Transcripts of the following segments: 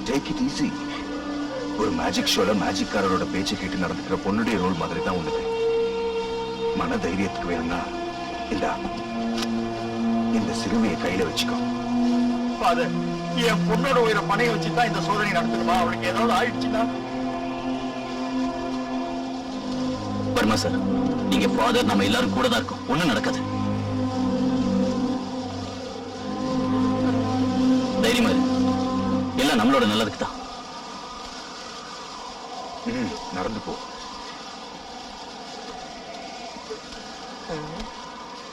Take it easy. ஒரு magic ஷோல மேஜிக்காரரோட பேச்சை கேட்டு நடந்துக்கிற பொண்ணுடைய ரோல் மாதிரி தான் உனக்கு. மன தைரியத்துக்கு வேணும்னா இந்த சிறுமியை கையில வச்சுக்கோ. ஃபாதர், என் பொண்ணோட உயிரை பணைய வச்சுதான் இந்த சோதனை நடத்தணுமா? அவளுக்கு ஏதாவது ஆயிடுச்சுன்னா? பர்மா சார், நீங்க ஃபாதர் நம்ம எல்லாரும் கூட தான் இருக்கோம். ஒண்ணும் நடக்காது. தைரியமா இருக்கு. எல்லாம் நம்மளோட நல்லதுக்கு தான். நடந்து போ.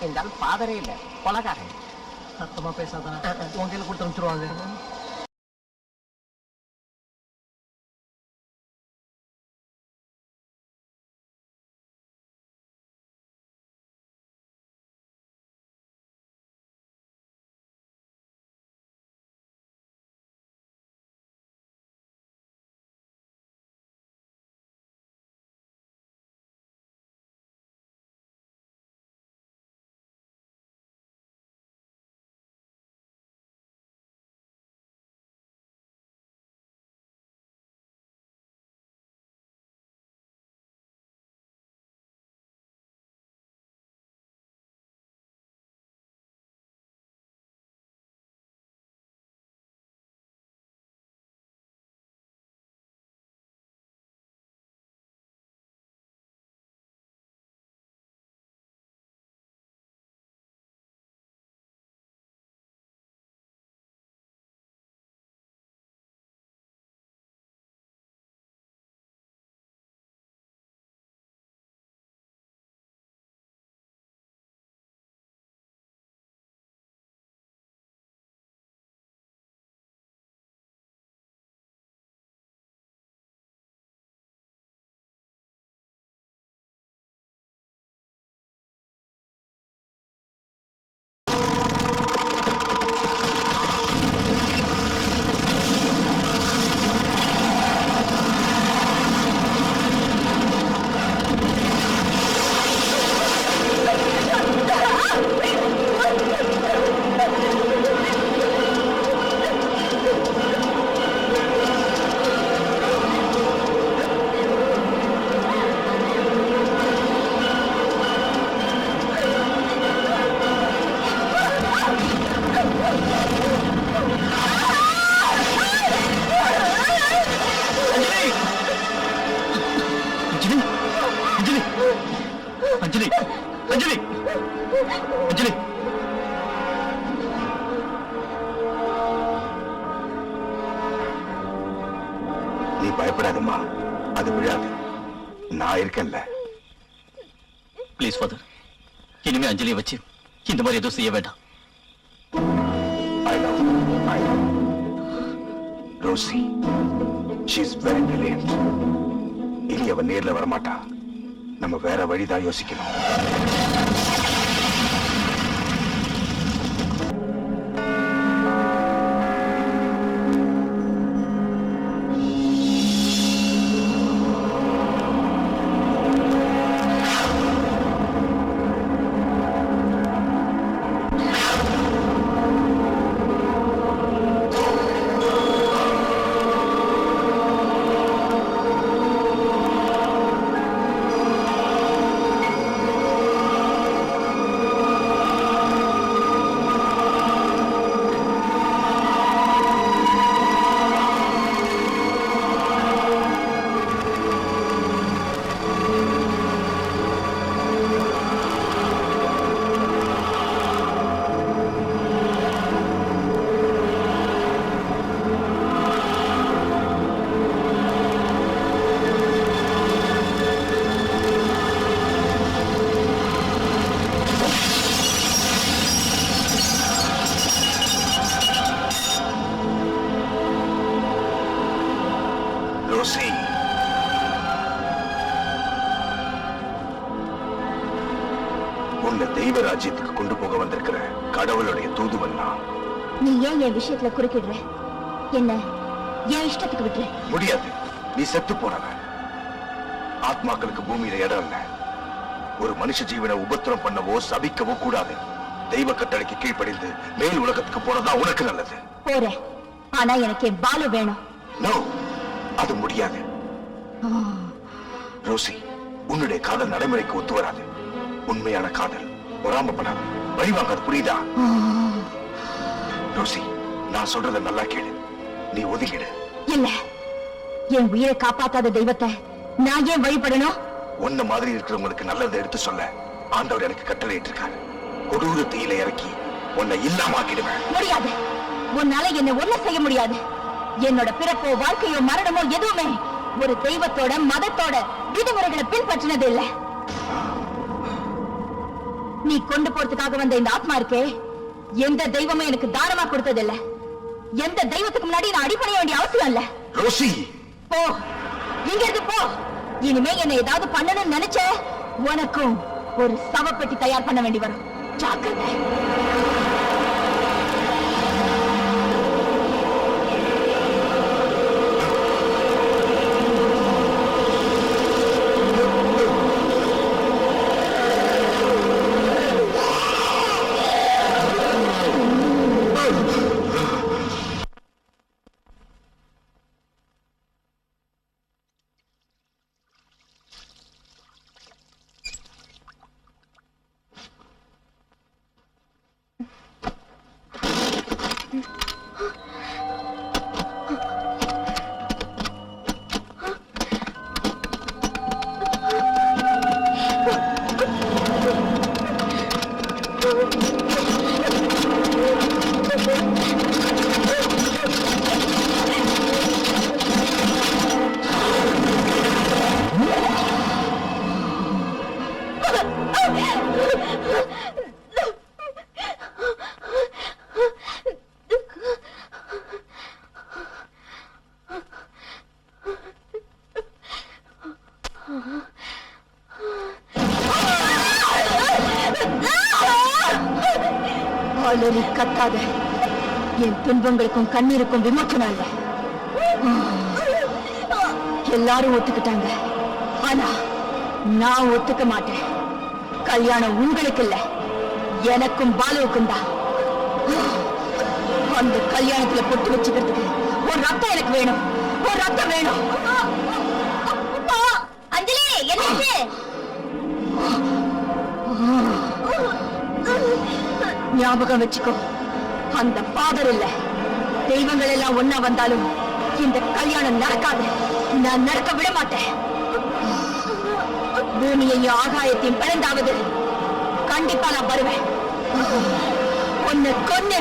இந்த ஆள் ஃபாதரே இல்ல, கொலகாரன். சத்தமா பேசாதானே உன் கையில கொடுத்து அனுப்பிச்சிருவாங்க. அஞ்சலி, அஞ்சலி, அஞ்சலி. நீ பயப்படாதம்மா, அது விழாது. நான் இருக்கேன்ல. ப்ளீஸ் ஃபாதர், இனிமே அஞ்சலியை வச்சு இந்த மாதிரி எதுவும் செய்ய வேண்டாம். I love Rosie. She's very brilliant. இனி அவன் நேர்ல வரமாட்டா. நம்ம வேற வழிதான் யோசிக்கணும். உன்னை தெய்வ ராஜ்யத்துக்கு கொண்டு போக வந்திருக்கிற கடவுளுடைய தூதுவன் நான். நீ ஏன் என் விஷயத்துல குறுக்கிடுற? என்ன என் இஷ்டத்துக்கு விட்டுற? முடியாது. நீ செத்து போறவன். ஆத்மாக்களுக்கு பூமியில இடம் இல்ல. ஒரு மனுஷ ஜீவனை உபத்திரம் பண்ணவோ சபிக்கவோ கூடாது. தெய்வ கட்டளைக்கு கீழ்ப்படிந்து மேல் உலகத்துக்கு போறதா உனக்கு நல்லது. போறேன், ஆனா எனக்கு என் பாலு வேணும். நோ, அது முடியாது. ரோசி, உன்னுடைய காதல் நடைமுறைக்கு ஒத்து வராது. உண்மையான காதல் பொறாமப்படாது, வழிவாங்காது, புரியுதா? ரோசி, நான் சொல்றத நல்லா கேளு. நீ ஒதுக்கிடு. இல்ல, என் உயிரை காப்பாத்தாத தெய்வத்தை நான் ஏன் வழிபடணும்? உன்ன மாதிரி இருக்கிறவங்களுக்கு நல்லதை எடுத்து சொல்ல ஆண்டவர் எனக்கு கட்டளையிட்டு இருக்காரு. கொடூர தீயில இறக்கி உன்னை இல்லாம ஆக்கிடுவேன். முடியாது, உன்னால என்ன ஒண்ணு செய்ய முடியாது. என்னோட பிறப்போ வாழ்க்கையோ மரணமோ எதுவுமே ஒரு தெய்வத்தோட மதத்தோட விதிமுறைகளை பின்பற்றினது இல்ல. நீ கொண்டு போறதுக்காக வந்த இந்த ஆத்மா இருக்கே, எந்த தெய்வமும் எனக்கு தானமா கொடுத்தது இல்ல. எந்த தெய்வத்துக்கு முன்னாடி நான் அடிபணிய வேண்டிய அவசியம் இல்ல. ரோசி, போ, இங்க இருந்து போ. இனிமே என்ன ஏதாவது பண்ணணும்னு நினைச்ச உனக்கும் ஒரு சவப்பெட்டி தயார் பண்ண வேண்டி வரும். ஜாக்கிரதை. அலறி கத்தாத. என் துன்பங்களுக்கும் கண்ணீருக்கும் விமோச்சனம் இல்ல. எல்லாரும் ஒத்துக்கிட்டாங்க, ஆனா நான் ஒத்துக்க மாட்டேன். கல்யாணம் உங்களுக்கு இல்ல, எனக்கும் பாலுவுக்கும் தான். அந்த கல்யாணத்துல பொட்டு வச்சுக்கிறதுக்கு ஒரு ரத்தம் எனக்கு வேணும், ஒரு ரத்தம் வேணும். அஞ்சலி, என்னாச்சு? ஞாபகம் வச்சுக்கோ, அந்த ஃபாதர் இல்ல, தெய்வங்கள் எல்லாம் ஒன்னா வந்தாலும் இந்த கல்யாணம் நடக்காது. நான் நடக்க விட மாட்டேன். பூமியையும் ஆகாயத்தையும் பிளந்தாவது கண்டிப்பா நான் வருவேன். உன்னை கொன்னு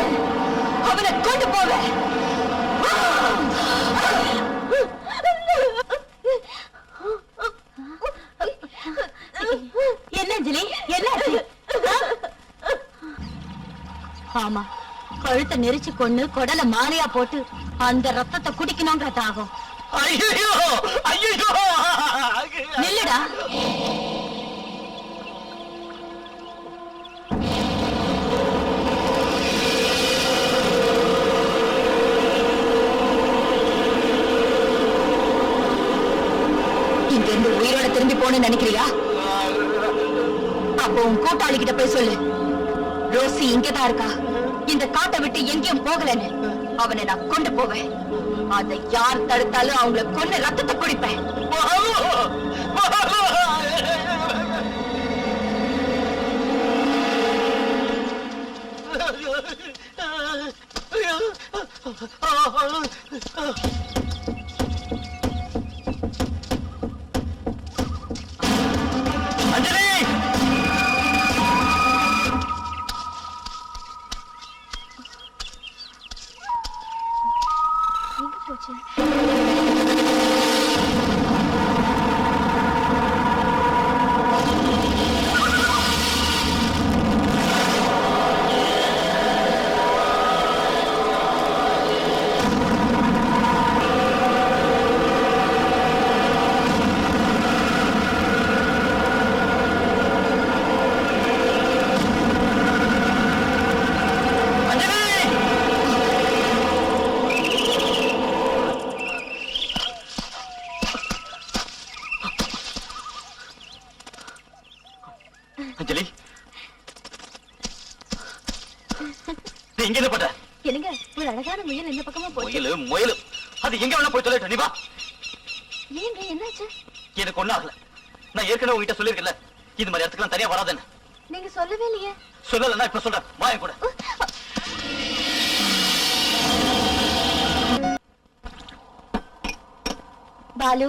அவனை கொண்டு போவேன். என்ன அஞ்சலி, என்ன? ஆமா, கழுத்தை நெரிச்சு கொண்டு குடல மாலையா போட்டு அந்த ரத்தத்தை குடிக்கணுங்கிற தாகம். நில்லுடா. இங்க இருந்து உயிரோட திரும்பி போன நினைக்கிறியா? அப்போ உன் கூட்டாளி கிட்ட போய் சொல்லு, ரோசி இங்கதான் இருக்கா, இந்த காட்டை விட்டு எங்கேயும் போகலன்னு. அவனை நான் கொண்டு போவேன். அதை யார் தடுத்தாலும் அவங்களை கொண்டு ரத்தத்தை குடிப்பேன். அஞ்சலி, நீ இங்க என்ன பண்ற? என்னங்க, ஒரு அழகான முயல் இந்த பக்கமா போச்சு. முயலு அது எங்க வேணா போய் சொல்லிட்டு நீ வா. ஏங்க என்னாச்சு? எனக்கு ஒண்ணும் ஆகல. நான் ஏற்கனவே உங்ககிட்ட சொல்லிருக்கல இந்த மாதிரி இடத்துக்குலாம் தனியா வராதுன்னு. நீங்க சொல்லவே இல்லையே. சொல்லலன்னா இப்ப சொல்றேன், வா என் கூட. பாலு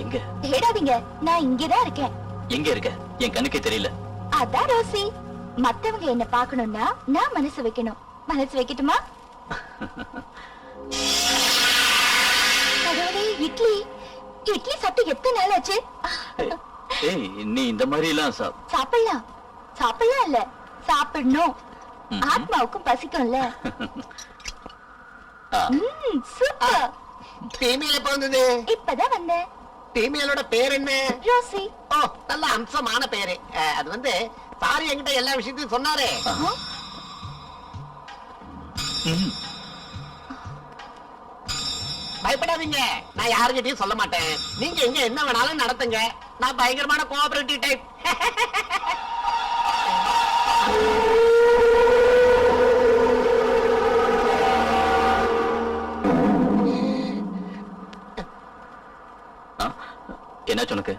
எங்க தேடாதீங்க, நான் இங்கதான் இருக்கேன். எங்க இருக்க? என் கண்ணுக்கே தெரியல. அதான் ரோசி, மத்தவங்க என்ன பார்க்கணும்னா நான் மனசு வைக்கணும். மனசு வைக்கட்டுமா? கடவுளே, இட்லி இட்லி சாப்பிட்டு எத்தனை நாள் ஆச்சு? ஏய், நீ இந்த மாதிரி எல்லாம் சாப்பிடலாம். சாப்பிடலாம் இல்ல, சாப்பிடணும். ஆத்மாவுக்கும் பசிக்கும்ல. சூப்பர். ஃபீமேல் எப்ப வந்தது? இப்பதான் வந்தேன். ஃபீமேலோட பேர் என்ன? ரோசி. ஓ, நல்ல அம்சமான பேரு. அது வந்து சாரி என்கிட்ட எல்லா விஷயத்தையும் சொன்னாரே. பயப்படாதீங்க, நான் யாருக்கிட்டையும் சொல்ல மாட்டேன். நீங்க இங்க என்ன வேணாலும் நடத்துங்க. நான் பயங்கரமான கோஆபரேட்டிவ் டைப். என்ன உனக்கு?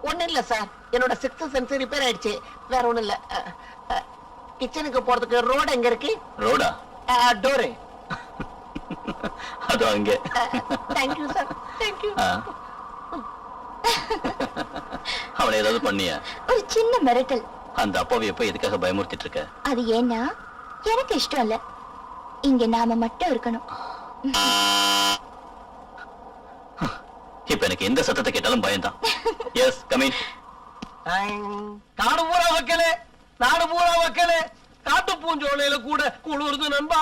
ஒண்ணு இல்ல சார், என்னோட 6th சென்ஸ் ரிப்பேர் ஆயிடுச்சு. வேற ஒண்ணு இல்ல. கிச்சனுக்கு போறதுக்கு ரோடு எங்க இருக்கு? ரோடா? டோரு. அதோ அங்க. Thank you sir, thank you. அவளை ஏதாவது பண்ணியா? ஒரு சின்ன மிரட்டல். அந்த அப்பாவை எப்ப எதுக்காக பயமுறுத்திட்டு இருக்க? அது ஏன்னா எனக்கு இஷ்டம் இல்ல, இங்க நாம மட்டும் இருக்கணும். இப்ப எனக்கு எந்த சத்தத்தை கேட்டாலும் பயம்தான். Yes, come in. காடு பூரா வைக்கலே, நாடு பூரா வைக்கலே, காட்டு பூஞ்சோலையில கூட குளிர்து நண்பா.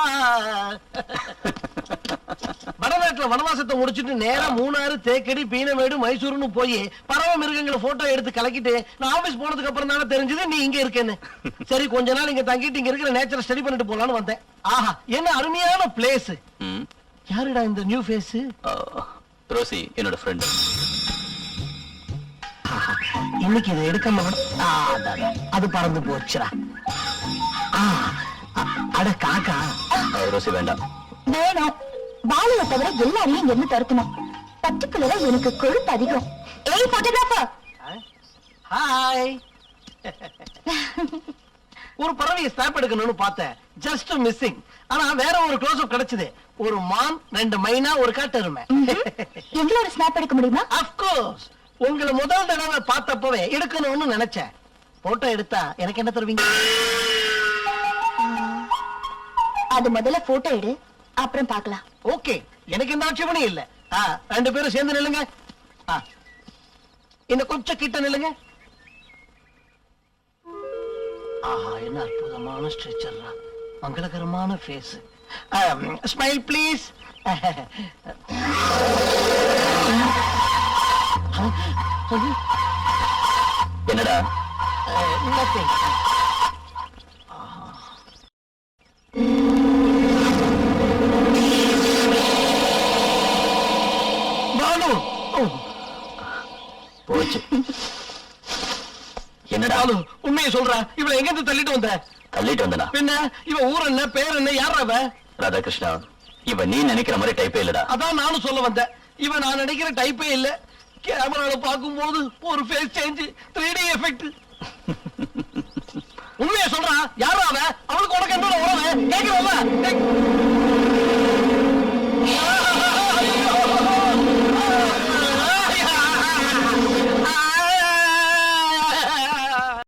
வடநாட்டுல வனவாசத்தை முடிச்சிட்டு நேரா மூணாறு, தேக்கடி, பீனமேடு, மைசூர்னு போய் பறவை மிருகங்களை போட்டோ எடுத்து கலக்கிட்டு நான் ஆபீஸ் போனதுக்கு அப்புறம் தானே தெரிஞ்சது நீ இங்க இருக்கேன்னு. சரி, கொஞ்ச நாள் இங்க தங்கிட்டு இங்க இருக்கிற நேச்சரை ஸ்டடி பண்ணிட்டு போலான்னு வந்தேன். ஆஹா, என்ன அருமையான பிளேஸ். யாருடா இந்த நியூ ஃபேஸ்? ரோசி, என்னோட ஃப்ரெண்ட். இன்னைக்கு இதை எடுக்காம அது பறந்து போச்சுடா. அட காக்கா. ரோசி வேண்டாம். வேணும். பாலுவை தவிர எல்லாரையும் இங்க இருந்து துரத்தணும். பர்டிகுலரா எனக்கு கொழுப்பு அதிகம். ஏய் போட்டோகிராஃபர். ஹாய். ஒரு பறவையை ஸ்னாப் எடுக்கணும்னு பார்த்தேன், ஜஸ்ட் மிஸ்ஸிங். ஆனா வேற ஒரு க்ளோஸ் அப் கிடைச்சது. ஒரு மான், 2 மைனா, ஒரு காட்டெருமை. எங்களோட ஸ்னாப் எடுக்க முடியுமா? Of course. உங்களை முதல் தடவை பார்த்தப்பவே எடுக்கணும்னு நினைச்சேன். போட்டோ எடுத்தா எனக்கு என்ன தருவீங்க? அது முதல்ல போட்டோ எடு, அப்புறம் பார்க்கலாம். ஓகே, எனக்கு எந்த ஆட்சேபனையும் இல்ல. 2 பேரும் சேர்ந்து நில்லுங்க. இன்னும் கொஞ்சம் கிட்ட நில்லுங்க. ஆஹா, என்ன அற்புதமான ஸ்ட்ரெச்சர்ரா, மங்களகரமான ஃபேஸ். Smile please. என்னடா? Nothing. பாலு. போச்சு. என்னடா? பாலு, உண்மையை சொல்றா, இவளை எங்க இருந்து தள்ளிட்டு வந்த? தள்ளிட்டு வந்தனா? பின்ன இவ ஊர் என்ன, பேர் என்ன, யாரா அவ? ராதாகிருஷ்ணா, இவ நீ நினைக்கிற மாதிரி டைப்பே இல்லடா. அதான் நானும் சொல்ல வந்தேன். இவன் நான் நினைக்கிற டைப்பே இல்ல. கேமரால பாக்கும்போது ஒரு ஃபேஸ் சேஞ்ச், 3D எஃபெக்ட். உண்மையை சொல்றா, யாரா அவ? அவளுக்கு உனக்கு என்னோட உறவு கேக்குறவ?